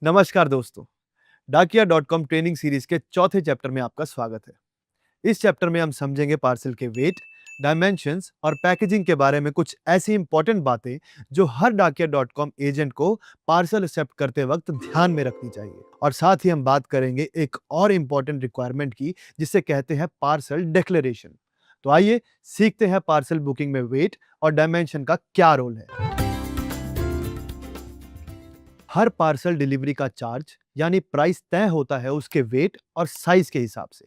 नमस्कार दोस्तों, डाकिया डॉट कॉम ट्रेनिंग सीरीज के चौथे चैप्टर में आपका स्वागत है। इस चैप्टर में हम समझेंगे पार्सल के वेट, डायमेंशंस और पैकेजिंग के बारे में कुछ ऐसी इंपॉर्टेंट बातें जो हर डाकिया डॉट कॉम एजेंट को पार्सल एक्सेप्ट करते वक्त ध्यान में रखनी चाहिए। और साथ ही हम बात करेंगे एक और इंपॉर्टेंट रिक्वायरमेंट की, जिसे कहते हैं पार्सल डिक्लेरेशन। तो आइए सीखते हैं पार्सल बुकिंग में वेट और डायमेंशन का क्या रोल है। हर पार्सल डिलीवरी का चार्ज यानी प्राइस तय होता है उसके वेट और साइज के हिसाब से।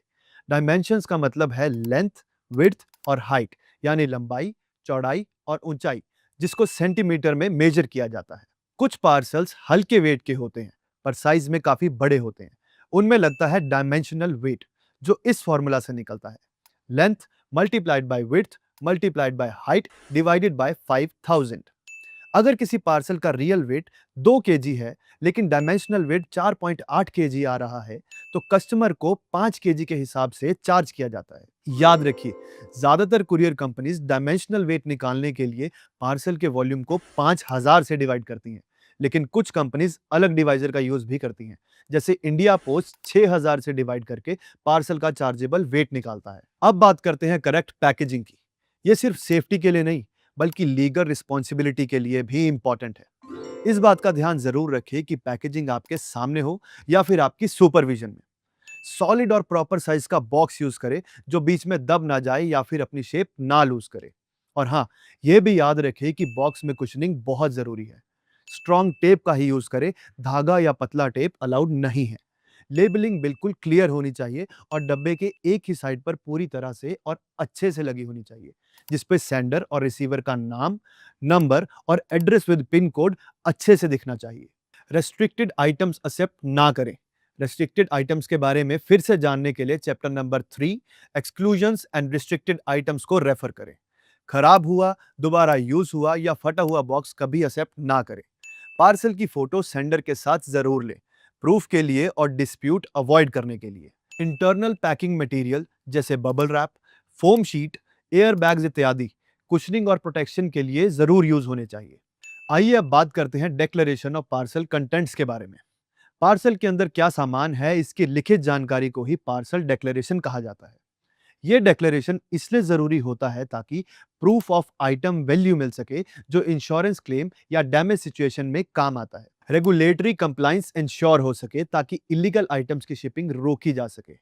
डायमेंशंस का मतलब है लेंथ, विड्थ और हाइट, यानी लंबाई, चौड़ाई और ऊंचाई, जिसको सेंटीमीटर में मेजर किया जाता है। कुछ पार्सल्स हल्के वेट के होते हैं पर साइज में काफी बड़े होते हैं। उनमें लगता है डायमेंशनल वेट, जो इस फॉर्मूला से निकलता है: length multiplied by width multiplied by height divided by 5000। अगर किसी पार्सल का रियल वेट 2 केजी है लेकिन डायमेंशनल वेट 4.8 केजी आ रहा है, तो कस्टमर को 5 केजी के हिसाब से चार्ज किया जाता है। याद रखिए, ज्यादातर कुरियर कंपनीज डायमेंशनल वेट निकालने के लिए पार्सल के वॉल्यूम को 5000 से डिवाइड करती हैं, लेकिन कुछ कंपनीज अलग डिवाइजर का यूज भी करती हैं। जैसे इंडिया पोस्ट 6000 से डिवाइड करके पार्सल का चार्जेबल वेट निकालता है। अब बात करते हैं करेक्ट पैकेजिंग की। ये सिर्फ सेफ्टी के लिए नहीं, बल्कि लीगल रिस्पॉन्सिबिलिटी के लिए भी इंपॉर्टेंट है। इस बात का ध्यान जरूर रखिए कि पैकेजिंग आपके सामने हो या फिर आपकी सुपरविजन में। सॉलिड और प्रॉपर साइज का बॉक्स यूज करें, जो बीच में दब ना जाए या फिर अपनी शेप ना लूज करे। और हाँ, यह भी याद रखें कि बॉक्स में कुशनिंग बहुत जरूरी है। स्ट्रॉन्ग टेप का ही यूज करें, धागा या पतला टेप अलाउड नहीं है। लेबलिंग बिल्कुल क्लियर होनी चाहिए और डब्बे के एक ही साइड पर पूरी तरह से और अच्छे से लगी होनी चाहिए, जिसपे सेंडर और रिसीवर का नाम, नंबर और एड्रेस विद पिन कोड अच्छे से दिखना चाहिए। रेस्ट्रिक्टेड आइटम्स एक्सेप्ट ना करें। रेस्ट्रिक्टेड आइटम्स के बारे में फिर से जानने के लिए chapter number 3 exclusions and restricted items को रेफर करें। खराब हुआ, दोबारा यूज हुआ या फटा हुआ बॉक्स कभी एक्सेप्ट ना करें। पार्सल की फोटो सेंडर के साथ जरूर लें, प्रूफ के लिए और डिस्प्यूट अवॉइड करने के लिए। इंटरनल पैकिंग मटेरियल जैसे bubble wrap, foam sheet, air bags इत्यादि कुशनिंग और प्रोटेक्शन के लिए जरूर यूज होने चाहिए। आइए अब बात करते हैं डिक्लेरेशन ऑफ पार्सल कंटेंट्स के बारे में। पार्सल के अंदर क्या सामान है, इसकी लिखित जानकारी को ही पार्सल डिक्लेरेशन कहा जाता है। ये डिक्लेरेशन इसलिए जरूरी होता है ताकि प्रूफ ऑफ आइटम वैल्यू मिल सके, जो इंश्योरेंस क्लेम या डैमेज सिचुएशन में काम आता है। रेगुलेटरी कंप्लायंस इंश्योर हो सके ताकि इलीगल आइटम्स की शिपिंग रोकी जा सके।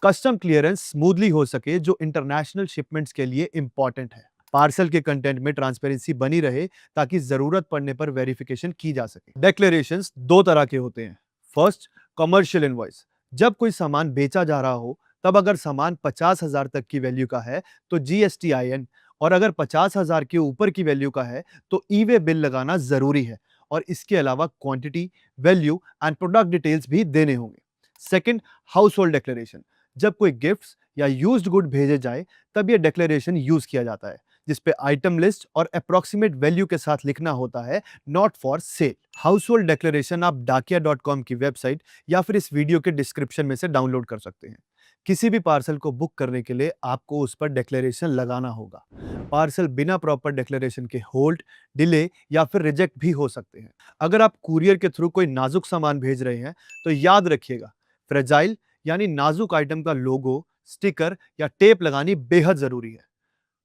कस्टम क्लियरेंस स्मूथली हो सके, जो इंटरनेशनल शिपमेंट्स के लिए इंपॉर्टेंट है। पार्सल के कंटेंट में ट्रांसपेरेंसी बनी रहे ताकि जरूरत पड़ने पर वेरिफिकेशन की जा सके। डिक्लेरेशंस दो तरह के होते हैं। First, commercial invoice. जब कोई सामान बेचा जा रहा हो, तब अगर सामान 50,000 तक की वैल्यू का है तो GSTIN, और अगर 50,000 के ऊपर की वैल्यू का है तो ई-वे बिल लगाना जरूरी है, और इसके अलावा quantity, value and product details भी देने होंगे। Second, house hold declaration. जब कोई गिफ्ट्स या यूज्ड गुड भेजे जाए, तब यह डिक्लेरेशन यूज किया जाता है, जिसपे आइटम लिस्ट और अप्रोक्सीमेट वैल्यू के साथ लिखना होता है, not for sale. House hold declaration आप dakia.com की वेबसाइट या फिर इस वीडियो के डिस्क्रिप्शन में से डाउनलोड कर सकते हैं। किसी भी पार्सल को बुक करने के लिए आपको उस पर डिक्लेरेशन लगाना होगा। पार्सल बिना प्रॉपर डिक्लेरेशन के होल्ड, डिले या फिर रिजेक्ट भी हो सकते हैं। अगर आप कुरियर के थ्रू कोई नाजुक सामान भेज रहे हैं, तो याद रखिएगा, फ्रेजाइल यानी नाजुक आइटम का लोगो, स्टिकर या टेप लगानी बेहद जरूरी है।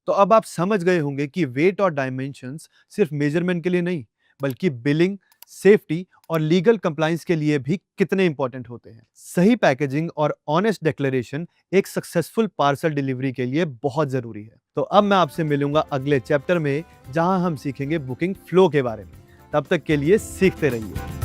तो अब आप समझ गए होंगे कि वेट और डायमेंशंस सिर्फ मेजरमेंट के लिए नहीं, बल्कि बिलिंग, सेफ्टी और लीगल कंप्लायंस के लिए भी कितने इंपॉर्टेंट होते हैं। सही पैकेजिंग और ऑनेस्ट डिक्लेरेशन एक सक्सेसफुल पार्सल डिलीवरी के लिए बहुत जरूरी है। तो अब मैं आपसे मिलूंगा अगले चैप्टर में, जहां हम सीखेंगे बुकिंग फ्लो के बारे में। तब तक के लिए सीखते रहिए।